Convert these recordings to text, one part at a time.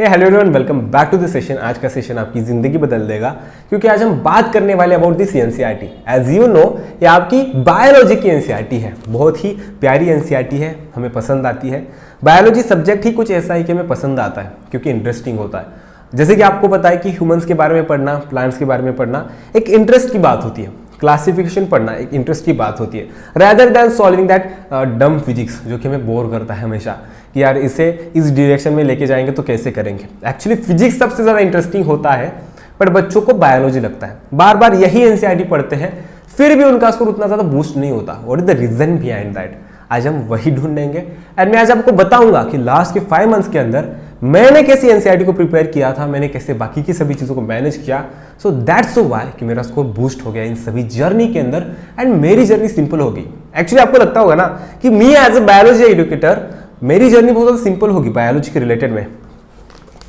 Hello everyone, welcome back to the session. आज का session आपकी जिंदगी बदल देगा, क्योंकि आज हम बात करने वाले about this NCERT. As you know, ये आपकी बायोलॉजी की एनसीईआरटी है। बहुत ही प्यारी एनसीईआरटी है, हमें पसंद आती है। बायोलॉजी सब्जेक्ट ही कुछ ऐसा है कि हमें पसंद आता है, क्योंकि इंटरेस्टिंग होता है। जैसे कि आपको पता है कि ह्यूमंस के बारे में पढ़ना, प्लांट्स के बारे में पढ़ना एक इंटरेस्ट की बात होती है। क्लासिफिकेशन पढ़ना एक इंटरेस्ट की बात होती है, rather than solving that dumb physics, जो कि हमें बोर करता है हमेशा कि यार इसे इस डायरेक्शन में लेके जाएंगे तो कैसे करेंगे। एक्चुअली फिजिक्स सबसे ज़्यादा इंटरेस्टिंग होता है, बट बच्चों को बायोलॉजी लगता है। बार बार यही एनसीईआरटी पढ़ते हैं, फिर भी उनका स्कोर उतना ज़्यादा बूस्ट नहीं होता। What is the reason behind that? आज हम वही ढूंढेंगे एंड मैं आज आपको बताऊंगा कि लास्ट के 5 मंथ्स के अंदर मैंने कैसे एनसीईआरटी को प्रिपेयर किया था, मैंने कैसे बाकी की सभी चीज़ों को मैनेज किया। सो दैट्स व्हाई कि मेरा स्कोर बूस्ट हो गया इन सभी जर्नी के अंदर एंड मेरी जर्नी सिंपल हो गई। एक्चुअली आपको लगता होगा ना कि me as a biology educator मेरी जर्नी बहुत ज़्यादा सिंपल होगी बायोलॉजी के रिलेटेड में।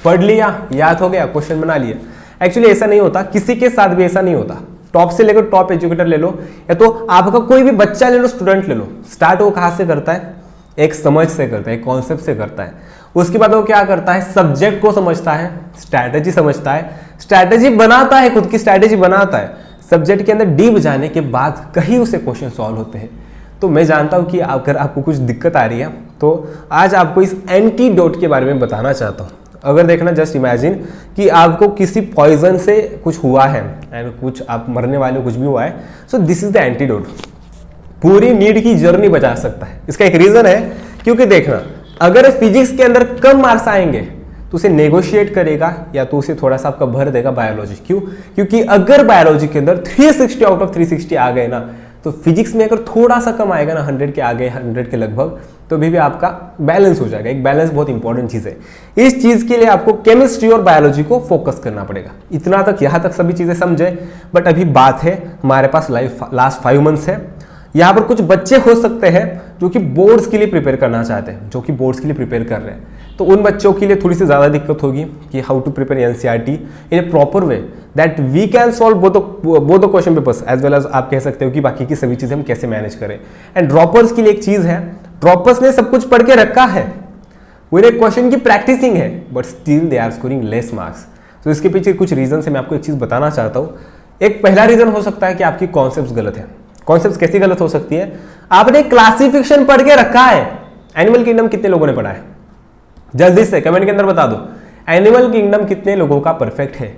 पढ़ लिया, याद हो गया, क्वेश्चन बना लिया। एक्चुअली ऐसा नहीं होता, किसी के साथ भी ऐसा नहीं होता। टॉप से लेकर टॉप एजुकेटर ले लो, या तो आपका कोई भी बच्चा ले लो, स्टूडेंट ले लो, स्टार्ट वो कहाँ से करता है? एक समझ से करता है, एक कॉन्सेप्ट से करता है। उसके बाद वो क्या करता है? सब्जेक्ट को समझता है, स्ट्रैटेजी समझता है, स्ट्रैटेजी बनाता है, खुद की स्ट्रैटेजी बनाता है। सब्जेक्ट के अंदर डीप जाने के बाद कहीं उसे क्वेश्चन सॉल्व होते हैं। तो मैं जानता हूं कि अगर आपको कुछ दिक्कत आ रही है तो आज आपको इस एंटीडोट के बारे में बताना चाहता हूं। अगर देखना, जस्ट इमेजिन कि आपको किसी पॉइजन से कुछ हुआ है एंड कुछ आप मरने वाले हो, कुछ भी हुआ है। So this is the antidote, पूरी नीड की जर्नी बचा सकता है। इसका एक रीजन है, क्योंकि देखना, अगर फिजिक्स के अंदर कम मार्क्स आएंगे तो उसे नेगोशिएट करेगा या तो उसे थोड़ा सा आपका भर देगा बायोलॉजी। क्यों? क्योंकि अगर बायोलॉजी के अंदर 360 आउट ऑफ 360 आ गए ना, तो फिजिक्स में अगर थोड़ा सा कम आएगा ना, 100 के आगे, 100 के लगभग, तो भी आपका बैलेंस हो जाएगा। एक बैलेंस बहुत इंपॉर्टेंट चीज है। इस चीज के लिए आपको केमिस्ट्री और बायोलॉजी को फोकस करना पड़ेगा। इतना तक, यहां तक सभी चीजें समझे। बट अभी बात है, हमारे पास लास्ट 5 मंथ्स है। यहाँ पर कुछ बच्चे हो सकते हैं जो कि बोर्ड्स के लिए प्रिपेयर करना चाहते हैं, जो कि बोर्ड्स के लिए प्रिपेयर कर रहे हैं। तो उन बच्चों के लिए थोड़ी सी ज़्यादा दिक्कत होगी कि how to prepare NCERT in a proper way that we can solve both the question papers as well as आप कह सकते हो कि बाकी की सभी चीज़ें हम कैसे मैनेज करें। एंड ड्रॉपर्स के लिए एक चीज़ है, ड्रॉपर्स ने सब कुछ पढ़ के रखा है, वो एक क्वेश्चन की प्रैक्टिसिंग है, but still they are scoring less marks. तो इसके पीछे कुछ रीजन है, मैं आपको एक चीज़ बताना चाहता हूँ। एक पहला रीजन हो सकता है कि आपकी कॉन्सेप्ट गलत है। कॉन्सेप्ट कैसी गलत हो सकती है? आपने क्लासिफिकेशन पढ़ के रखा है। एनिमल किंगडम कितने लोगों ने पढ़ा है? जल्दी से कमेंट के अंदर बता दो, एनिमल किंगडम कितने लोगों का परफेक्ट है।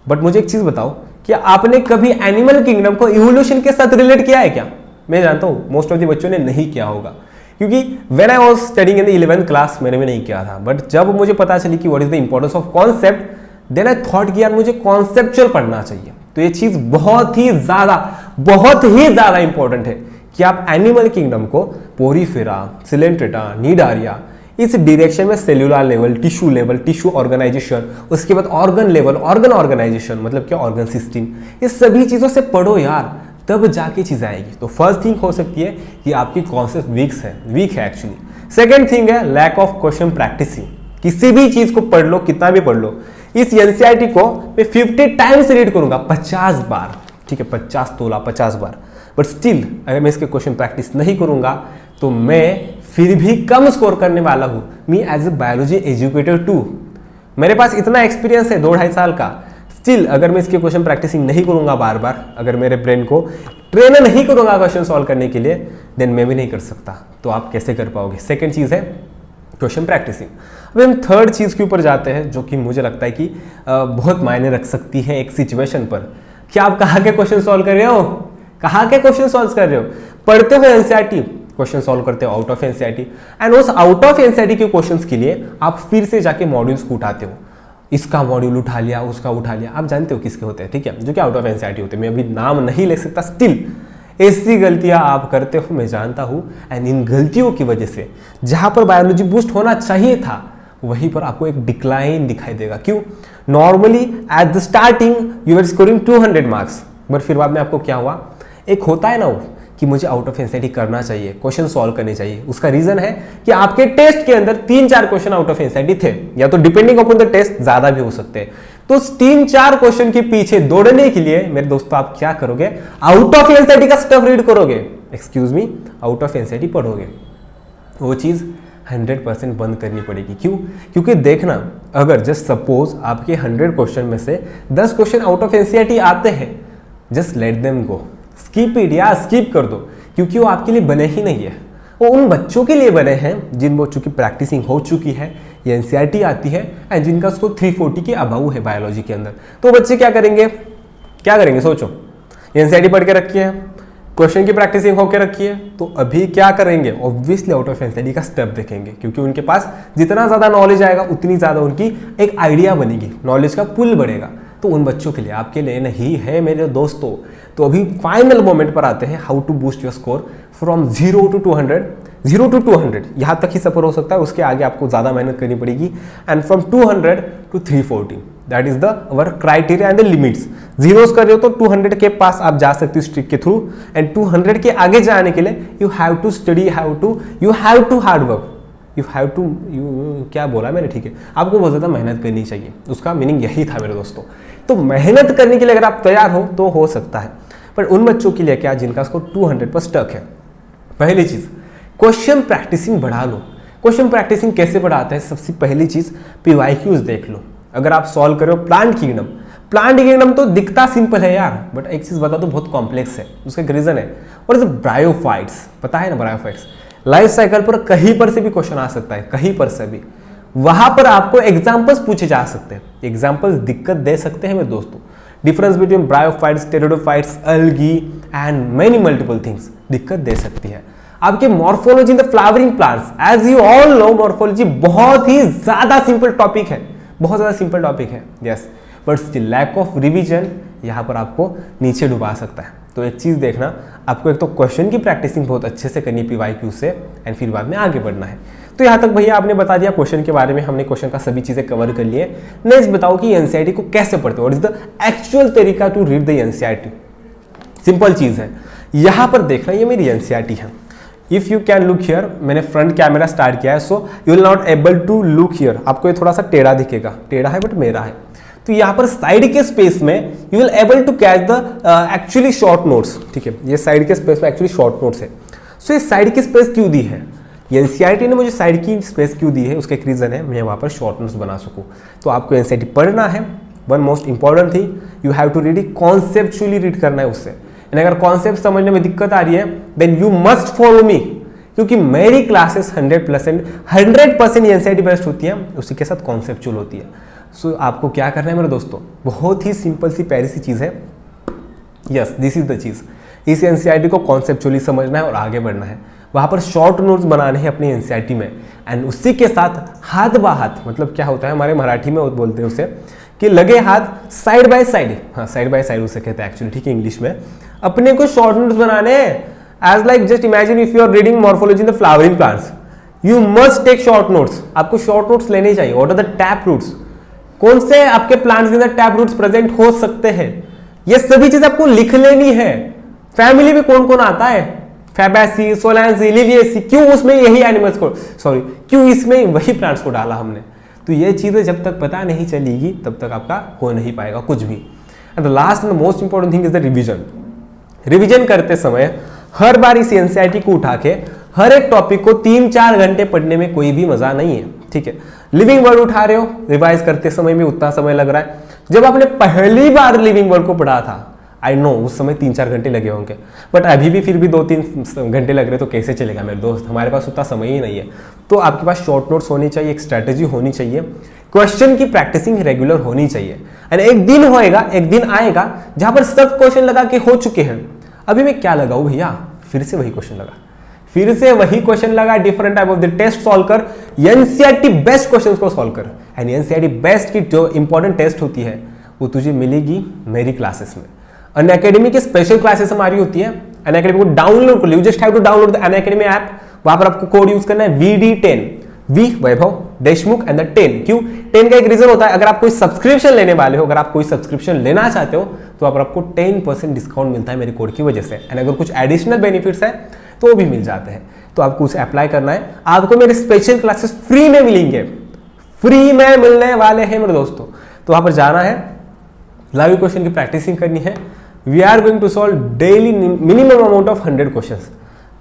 बट मुझे एक चीज बताओ कि आपने कभी एनिमल किंगडम को इवोल्यूशन के साथ रिलेट किया है क्या? मैं जानता हूं मोस्ट ऑफ द बच्चों ने नहीं किया होगा, क्योंकि when I was studying in the 11th class मैंने भी नहीं किया था। बट जब मुझे पता चली कि what is the importance of concept, then I thought कि यार मुझे कॉन्सेप्चुअल पढ़ना चाहिए। तो ये चीज बहुत ही ज्यादा इंपॉर्टेंट है कि आप एनिमल किंगडम को पोरीफेरा, सिलेंट्रेटा, निडारिया, इस डायरेक्शन में सेल्यूलर लेवल, टिश्यू ऑर्गेनाइजेशन, उसके बाद ऑर्गन लेवल, ऑर्गन ऑर्गेनाइजेशन मतलब क्या, ऑर्गन सिस्टम, ये सभी चीजों से पढ़ो यार, तब जाके चीज आएगी। तो फर्स्ट थिंग हो सकती है कि आपकी कॉन्सेप्ट वीक है एक्चुअली। सेकेंड थिंग है लैक ऑफ क्वेश्चन प्रैक्टिसिंग। किसी भी चीज को पढ़ लो, कितना भी पढ़ लो, इस एनसीईआरटी को मैं 50 टाइम्स रीड करूंगा, 50 बार, ठीक है, 50 तोला 50 बार। बट स्टिल अगर मैं इसके क्वेश्चन प्रैक्टिस नहीं करूंगा तो मैं फिर भी कम स्कोर करने वाला हूं। Me as a biology educator too, मेरे पास इतना एक्सपीरियंस है 2-2.5 साल का। स्टिल अगर मैं इसके क्वेश्चन प्रैक्टिसिंग नहीं करूंगा बार बार, अगर मेरे ब्रेन को ट्रेन नहीं करूंगा क्वेश्चन सॉल्व करने के लिए, देन मैं भी नहीं कर सकता। तो आप कैसे कर पाओगे? सेकेंड चीज है क्वेश्चन प्रैक्टिसिंग। अब हम थर्ड चीज के ऊपर जाते हैं, जो कि मुझे लगता है कि बहुत मायने रख सकती है एक सिचुएशन पर। क्या आप कहाँ के क्वेश्चन सॉल्व कर रहे हो? कहाँ के क्वेश्चन सॉल्व कर रहे हो? पढ़ते हो एनसीईआरटी, क्वेश्चन सॉल्व करते हो आउट ऑफ एनसीईआरटी, एंड उस आउट ऑफ एनसीईआरटी के क्वेश्चंस के लिए आप फिर से जाके मॉड्यूल्स को उठाते हो। इसका मॉड्यूल उठा लिया, उसका उठा लिया, आप जानते हो किसके होते हैं, ठीक है, जो कि आउट ऑफ एनसीईआरटी होते हैं। मैं अभी नाम नहीं ले सकता। स्टिल ऐसी गलतियां आप करते हो, मैं जानता हूं। एंड इन गलतियों की वजह से जहां पर बायोलॉजी बूस्ट होना चाहिए था, वहीं पर आपको एक डिक्लाइन दिखाई देगा। क्यों? Normally at the starting you are scoring 200 marks, but फिर बाद में आपको क्या हुआ? एक होता है ना वो कि मुझे आउट ऑफ एनसीईआरटी करना चाहिए, क्वेश्चन सॉल्व करने चाहिए। उसका रीजन है कि आपके टेस्ट के अंदर 3-4 क्वेश्चन आउट ऑफ एनसीईआरटी थे, या तो डिपेंडिंग अपॉन द टेस्ट ज्यादा भी हो सकते हैं। तो 3-4 क्वेश्चन के पीछे दौड़ने के लिए मेरे दोस्तों आप क्या करोगे? आउट ऑफ एनसीईआरटी का स्टफ रीड करोगे, excuse me, out of NCERT पढ़ोगे। वो चीज 100% बंद करनी पड़ेगी। क्यों? क्योंकि देखना, अगर जस्ट सपोज आपके 100 क्वेश्चन में से 10 क्वेश्चन आउट ऑफ एनसीईआरटी आते हैं, just let them go, skip it या स्किप कर दो, क्योंकि वो आपके लिए बने ही नहीं है। वो उन बच्चों के लिए बने हैं जिन बच्चों की प्रैक्टिसिंग हो चुकी है, ये एनसीईआरटी आती है एंड जिनका स्कोर 340 के अबव है बायोलॉजी के अंदर। तो बच्चे क्या करेंगे, सोचो, एनसीईआरटी पढ़ के रखी है, क्वेश्चन की प्रैक्टिसिंग होकर रखी है, तो अभी क्या करेंगे, ऑब्वियसली आउट ऑफ एनसीईआरटी का स्टेप देखेंगे, क्योंकि उनके पास जितना ज़्यादा नॉलेज आएगा उतनी ज़्यादा उनकी एक आइडिया बनेगी, नॉलेज का पुल बढ़ेगा। तो उन बच्चों के लिए, आपके लिए नहीं है मेरे दोस्तों। तो अभी फाइनल मोमेंट पर आते हैं, how to boost your score from 0 to 200, 0 to 200 यहाँ तक ही सफर हो सकता है, उसके आगे आपको ज़्यादा मेहनत करनी पड़ेगी। And from 200 to 340, that is the our criteria and the limits. Zeros कर रहे हो तो 200 के पास आप जा सकते हो स्ट्रिक के थ्रू, एंड 200 के आगे जाने के लिए you have to study, you have to hard work, you have to, क्या बोला मैंने, ठीक है, आपको बहुत ज़्यादा मेहनत करनी चाहिए, उसका मीनिंग यही था मेरे दोस्तों। तो मेहनत करने के लिए अगर आप तैयार हो तो हो सकता है, पर उन बच्चों के लिए क्या, जिनका स्कोर 200 पर स्टक है, पहली चीज़ क्वेश्चन प्रैक्टिसिंग बढ़ा लो। क्वेश्चन प्रैक्टिसिंग कैसे बढ़ाते हैं? सबसे पहली चीज़ PYQs देख लो। अगर आप सॉल्व करो प्लांट किंगडम तो दिखता सिंपल है यार, बट एक चीज़ बता दो, बहुत कॉम्प्लेक्स है, उसका एक रीज़न है। और इज ब्रायोफाइट्स, पता है ना, ब्रायोफाइट्स लाइफ साइकिल पर कहीं पर से भी क्वेश्चन आ सकता है, कहीं पर से भी, वहां पर आपको एग्जाम्पल्स पूछे जा सकते हैं। एग्जाम्पल्स दिक्कत दे सकते हैं मेरे दोस्तों। Difference between bryophytes, pteridophytes, algae and many multiple things दिक्कत दे सकती है। आपके morphology in the flowering plants, as you all know, morphology बहुत ही ज्यादा सिंपल टॉपिक है, बहुत ज्यादा सिंपल टॉपिक है, yes, but still lack of revision यहाँ पर आपको नीचे डुबा सकता है। तो एक चीज़ देखना, आपको एक तो क्वेश्चन की प्रैक्टिसिंग बहुत अच्छे से करनी PYQ से, एंड फिर बाद में आगे बढ़ना है। तो यहाँ तक भैया आपने बता दिया क्वेश्चन के बारे में, हमने क्वेश्चन का सभी चीज़ें कवर कर लिए। नेक्स्ट बताओ कि एनसीईआरटी को कैसे पढ़ते हो, व्हाट इज द एक्चुअल तरीका to read the NCERT. Simple चीज़ है, यहाँ पर देखना, ये मेरी एनसीईआरटी है। If you can look here, मैंने फ्रंट कैमरा स्टार्ट किया है, so you will not able to look here, आपको ये थोड़ा सा टेढ़ा दिखेगा, टेढ़ा है बट मेरा है। तो यहाँ पर साइड के स्पेस में you will able to catch the actually short notes, ठीक है, ये साइड के स्पेस में एक्चुअली शॉर्ट नोट्स है। सो ये साइड की स्पेस क्यों दी है, एनसीईआरटी ने मुझे साइड की स्पेस क्यों दी है, उसका एक रीज़न है, मैं वहाँ पर शॉर्ट नोट्स बना सकूँ। तो आपको एनसीईआरटी पढ़ना है, one most important thing, you have to read it, conceptually read करना है उससे। अगर कॉन्सेप्ट समझने में दिक्कत आ रही है, then you must follow me, क्योंकि मेरी क्लासेस 100% एनसीईआरटी बेस्ड होती है, उसी के साथ कॉन्सेप्चुअल होती है। सो आपको क्या करना है मेरे दोस्तों, बहुत ही सिंपल सी प्यारी सी चीज़ है, यस, दिस इज द चीज़। इस एनसीईआरटी को कॉन्सेप्चुअली समझना है और आगे बढ़ना है। वहाँ पर शॉर्ट नोट्स बनाने हैं अपनी एनसीईआरटी में, एंड उसी के साथ हाथ बा हाथ, मतलब क्या होता है हमारे मराठी में बोलते हैं उसे कि लगे हाथ, साइड बाय साइड, हाँ साइड बाय साइड उसे कहते हैं एक्चुअली, ठीक है, इंग्लिश में। अपने को शॉर्ट नोट्स बनाने हैं, as like just imagine if you are reading morphology in the flowering plants, you must take short notes. आपको शॉर्ट नोट्स लेने चाहिए। What are the tap roots, कौन से आपके प्लांट्स के अंदर टैप रूट्स प्रेजेंट हो सकते हैं, ये सभी चीज आपको लिख लेनी है। फैमिली में कौन कौन आता है, फैबेसी, सोलैंसी, लिविएसी, क्यों उसमें यही एनिमल्स को, सॉरी, क्यों इसमें वही प्लांट्स को डाला हमने। तो ये चीजें जब तक पता नहीं चलेगी तब तक आपका हो नहीं पाएगा कुछ भी। And the last and most important thing is the revision. Revision करते समय हर बार इस एनसीईआरटी को उठा के हर एक टॉपिक को 3-4 घंटे पढ़ने में कोई भी मजा नहीं है, ठीक है। लिविंग वर्ड उठा रहे हो, रिवाइज करते समय में उतना समय लग रहा है। जब आपने पहली बार लिविंग वर्ड को पढ़ा था, आई नो उस समय 3-4 घंटे लगे होंगे, बट अभी भी फिर भी 2-3 घंटे लग रहे तो कैसे चलेगा मेरे दोस्त, हमारे पास उतना समय ही नहीं है। तो आपके पास शॉर्ट नोट्स होनी चाहिए, एक स्ट्रैटेजी होनी चाहिए, क्वेश्चन की प्रैक्टिसिंग रेगुलर होनी चाहिए। एंड एक दिन होएगा, एक दिन आएगा जहां पर सब क्वेश्चन लगा के हो चुके हैं। अभी मैं क्या लगाऊं भैया, फिर से वही क्वेश्चन लगा, फिर से वही क्वेश्चन लगा, different type of the test solve कर, एनसीईआरटी बेस्ट क्वेश्चन्स को सॉल्व कर। एंड एनसीईआरटी बेस्ट की जो इंपॉर्टेंट टेस्ट होती है वो तुझे मिलेगी मेरी क्लासेस में। अनअकैडमी की स्पेशल क्लासेस हमारी होती है, अनअकैडमी को डाउनलोड कर लो, you just have to download the Unacademy app. वहां पर आपको कोड यूज करना है VD10, V Vaibhav Deshmukh and the 10। क्यों 10 का एक रीजन होता है, अगर आप कोई सब्सक्रिप्शन लेने वाले हो, अगर आप कोई सब्सक्रिप्शन लेना चाहते हो तो आपको 10% डिस्काउंट मिलता है मेरे कोड की वजह से। एंड अगर कुछ एडिशनल बेनिफिट्स है तो वो भी मिल जाते हैं, तो आपको उसे अप्लाई करना है। आपको मेरे स्पेशल क्लासेस फ्री में मिलेंगे, फ्री में मिलने वाले हैं मेरे दोस्तों। तो वहां पर जाना है, लाइव क्वेश्चन की प्रैक्टिसिंग करनी है। We are going to solve daily minimum amount of 100 questions,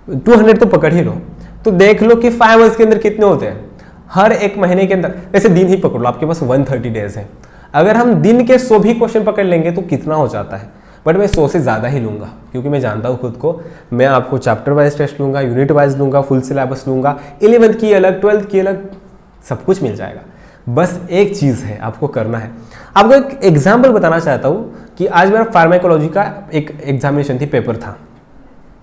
200 तो पकड़ ही लो। तो देख लो कि 5 मंथ्स के अंदर कितने होते हैं। हर एक महीने के अंदर, ऐसे दिन ही पकड़ लो, आपके पास 130 डेज है। अगर हम दिन के 100 भी क्वेश्चन पकड़ लेंगे तो कितना हो जाता है, बट मैं 100 से ज़्यादा ही लूँगा, क्योंकि मैं जानता हूँ खुद को। मैं आपको चैप्टर वाइज टेस्ट लूँगा, यूनिट वाइज लूँगा, फुल सिलेबस लूँगा, 11th की अलग, 12th की अलग, सब कुछ मिल जाएगा। बस एक चीज़ है आपको करना है। आपको एक एग्जाम्पल बताना चाहता हूँ कि आज मेरा फार्माकोलॉजी का एक एग्जामिनेशन थी, पेपर था।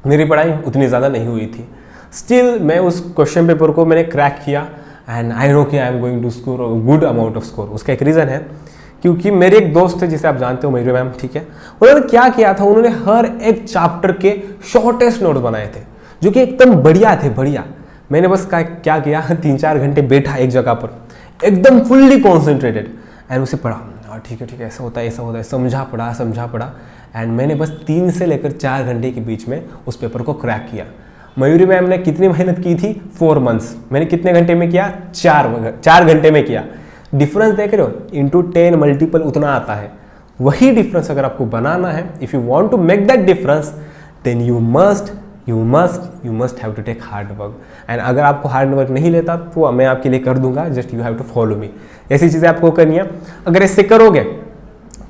मेरी पढ़ाई उतनी ज़्यादा नहीं हुई थी, स्टिल मैं उस क्वेश्चन पेपर को मैंने क्रैक किया एंड आई नो कि I am going to score good amount of score. उसका एक रीज़न है, क्योंकि मेरे एक दोस्त थे जिसे आप जानते हो, मयूरी मैम, ठीक है। उन्होंने क्या किया था, उन्होंने हर एक चैप्टर के शॉर्टेस्ट नोट्स बनाए थे जो कि एकदम बढ़िया थे, बढ़िया। मैंने बस क्या किया 3-4 घंटे बैठा एक जगह पर, एकदम फुल्ली कॉन्सेंट्रेटेड, एंड उसे पढ़ा। ठीक है ऐसा होता है, ऐसा होता है, समझा पढ़ा एंड मैंने बस 3 से लेकर 4 घंटे के बीच में उस पेपर को क्रैक किया। मयूरी मैम ने कितनी मेहनत की थी, 4 मंथ्स। मैंने कितने घंटे में किया, 4 घंटे में किया। डिफरेंस देख रहे हो, इंटू 10 मल्टीपल उतना आता है। वही डिफरेंस अगर आपको बनाना है, if you want to make that difference, then you must have to take hard work. And अगर आपको हार्ड वर्क नहीं लेता तो मैं आपके लिए कर दूंगा, just you have to follow me. ऐसी चीज़ें आपको करनी है। अगर ऐसे करोगे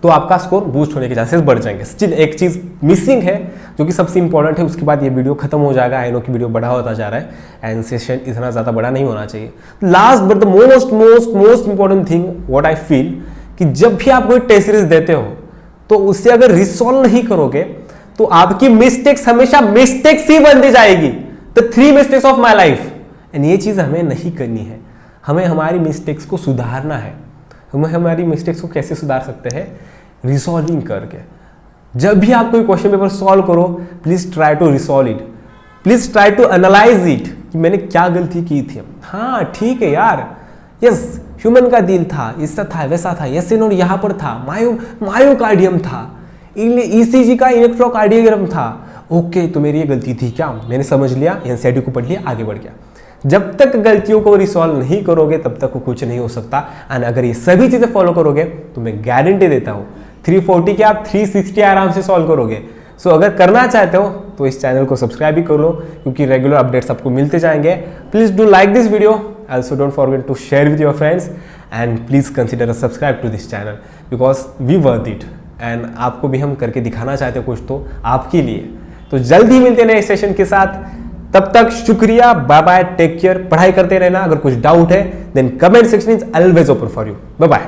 तो आपका स्कोर बूस्ट होने के चांसेस बढ़ जाएंगे। स्टिल एक चीज़ मिसिंग है जो कि सबसे इंपॉर्टेंट है, उसके बाद ये वीडियो खत्म हो जाएगा। आई नो कि वीडियो बड़ा होता जा रहा है एंड सेशन इतना ज़्यादा बड़ा नहीं होना चाहिए। Last but the most important thing what I feel, कि जब भी आप कोई टेस्ट सीरीज देते हो तो उससे अगर रिसॉल्व नहीं करोगे तो आपकी मिस्टेक्स हमेशा मिस्टेक्स ही बनती जाएगी। The 3 mistakes of my life, and ये चीज़ हमें नहीं करनी है। हमें हमारी मिस्टेक्स को सुधारना है। हम हमारी मिस्टेक्स को कैसे सुधार सकते हैं, रिसॉल्विंग करके। जब भी आप कोई क्वेश्चन पेपर सॉल्व करो, please try to resolve it, please try to analyse it कि मैंने क्या गलती की थी। हाँ ठीक है यार, यस ह्यूमन का दिल था, ऐसा था वैसा था, यस नोड यहाँ पर था, मायोकार्डियम था, ईसीजी का इलेक्ट्रोकार्डियोग्राम था। ओके तो मेरी ये गलती थी क्या, मैंने समझ लिया, एनसीईआरटी को पढ़ लिया, आगे बढ़ गया। जब तक गलतियों को रिसॉल्व नहीं करोगे तब तक वो कुछ नहीं हो सकता। एंड अगर ये सभी चीजें फॉलो करोगे तो मैं गारंटी देता हूँ 340 के आप 360 आराम से सॉल्व करोगे। सो अगर करना चाहते हो तो इस चैनल को सब्सक्राइब भी कर लो, क्योंकि रेगुलर अपडेट्स आपको मिलते जाएंगे। Please do like this video, also don't forget to share with your friends and please consider subscribe to this channel because we worth it. And आपको भी हम करके दिखाना चाहते हो कुछ तो आपके लिए। तो जल्द ही मिलते हैं नए सेशन के साथ, तब तक शुक्रिया, बाय बाय, टेक केयर। पढ़ाई करते रहना। अगर कुछ डाउट है then comment section is always open for you. Bye bye.